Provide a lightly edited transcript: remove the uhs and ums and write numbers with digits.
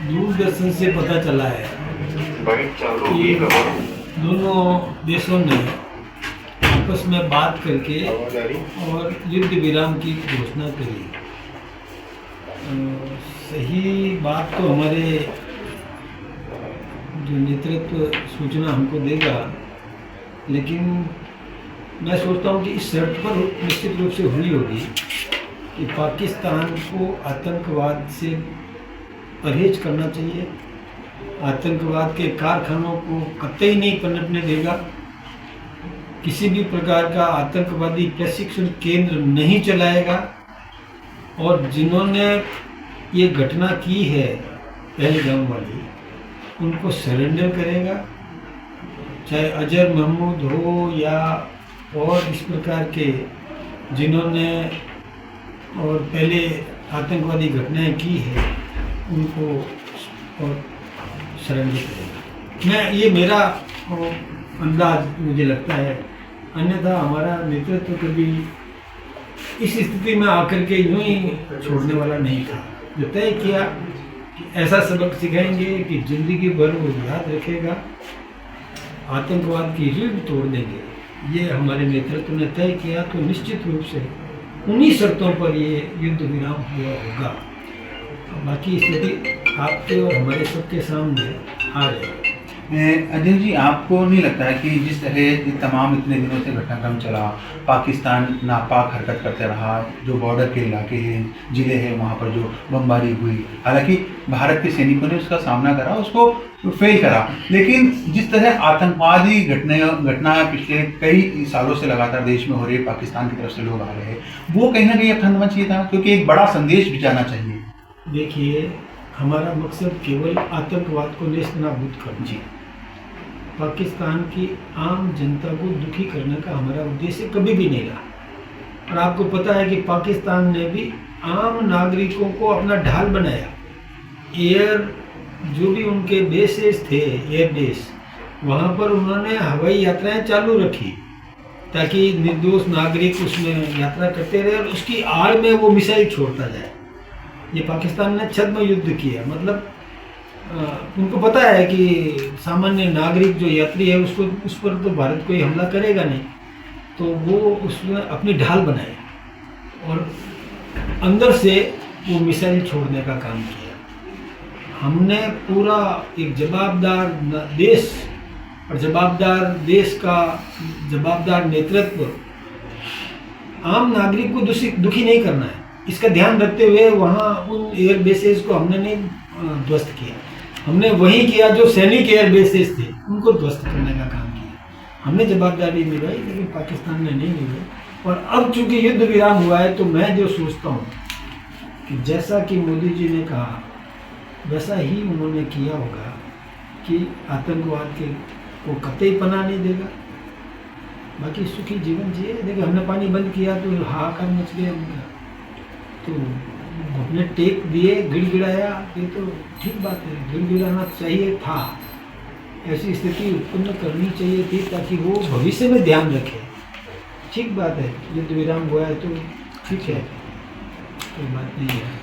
दूरदर्शन से पता चला है कि दोनों देशों ने आपस में बात करके और युद्ध विराम की घोषणा करी। सही बात तो हमारे जो नेतृत्व सूचना हमको देगा, लेकिन मैं सोचता हूँ कि इस शर्त पर निश्चित रूप से हुई होगी कि पाकिस्तान को आतंकवाद से परहेज करना चाहिए, आतंकवाद के कारखानों को कतई नहीं पनपने देगा, किसी भी प्रकार का आतंकवादी प्रशिक्षण केंद्र नहीं चलाएगा, और जिन्होंने ये घटना की है पहलगाम वाली उनको सरेंडर करेगा, चाहे अजहर महमूद हो या और इस प्रकार के जिन्होंने और पहले आतंकवादी घटनाएं की है उनको और सरेंडर करेगा। मैं ये मेरा अंदाज मुझे लगता है, अन्यथा हमारा नेतृत्व कभी इस स्थिति में आकर के यूँ ही छोड़ने वाला नहीं था। जो तय किया कि ऐसा सबक सिखाएंगे कि जिंदगी भर वो याद रखेगा, आतंकवाद की रीढ़ तोड़ देंगे, ये हमारे नेतृत्व ने तय किया, तो निश्चित रूप से उन्हीं शर्तों पर ये युद्ध विराम हुआ होगा। बाकी स्थिति आपके और हमारे सबके सामने आ जाएगी। अजय जी, आपको नहीं लगता है कि जिस तरह तमाम इतने दिनों से घटनाक्रम चला, पाकिस्तान नापाक हरकत करते रहा, जो बॉर्डर के इलाके हैं, ज़िले हैं, वहाँ पर जो बमबारी हुई, हालांकि भारत के सैनिकों ने उसका सामना करा, उसको फेल करा, लेकिन जिस तरह आतंकवादी घटना पिछले कई सालों से लगातार देश में हो रही है, पाकिस्तान की तरफ से लोग आ रहे हैं, वो कहीं ना कहीं अब थंदना चाहिए था, क्योंकि एक बड़ा संदेश भी जाना चाहिए। देखिए, हमारा मकसद केवल आतंकवाद को नेस्तनाबूद करना। जी, पाकिस्तान की आम जनता को दुखी करने का हमारा उद्देश्य कभी भी नहीं रहा। और आपको पता है कि पाकिस्तान ने भी आम नागरिकों को अपना ढाल बनाया। जो भी उनके बेसेस थे, एयर बेस, वहाँ पर उन्होंने हवाई यात्राएं चालू रखी ताकि निर्दोष नागरिक उसमें यात्रा करते रहे और उसकी आड़ में वो मिसाइल छोड़ता जाए। ये पाकिस्तान ने छद्म युद्ध किया, मतलब उनको पता है कि सामान्य नागरिक जो यात्री है उसको उस पर तो भारत कोई हमला करेगा नहीं, तो वो उसमें अपनी ढाल बनाए और अंदर से वो मिसाइल छोड़ने का काम किया। हमने पूरा एक जवाबदार देश और जवाबदार देश का जवाबदार नेतृत्व, आम नागरिक को दुखी नहीं करना है, इसका ध्यान रखते हुए वहाँ उन एयर बेसेस को हमने नहीं ध्वस्त किया। हमने वही किया जो सैनिक एयर बेसेस थे, उनको ध्वस्त करने का काम किया। हमने जवाबदारी निभाई, लेकिन पाकिस्तान ने नहीं निभाई। और अब चूंकि युद्ध विराम हुआ है, तो मैं जो सोचता हूँ कि जैसा कि मोदी जी ने कहा वैसा ही उन्होंने किया होगा कि आतंकवाद के को कतई पनाह नहीं देगा, बाकी सुखी जीवन जिए। देखिए, हमने पानी बंद किया तो हाहाकार मच गया, तो अपने टेक दिए, गिड़गिड़ाया, ये तो ठीक बात है, गिड़गिड़ाना चाहिए था, ऐसी स्थिति उत्पन्न करनी चाहिए थी ताकि वो भविष्य में ध्यान रखे। ठीक बात है, युद्ध विराम हुआ है तो ठीक है, कोई बात नहीं है।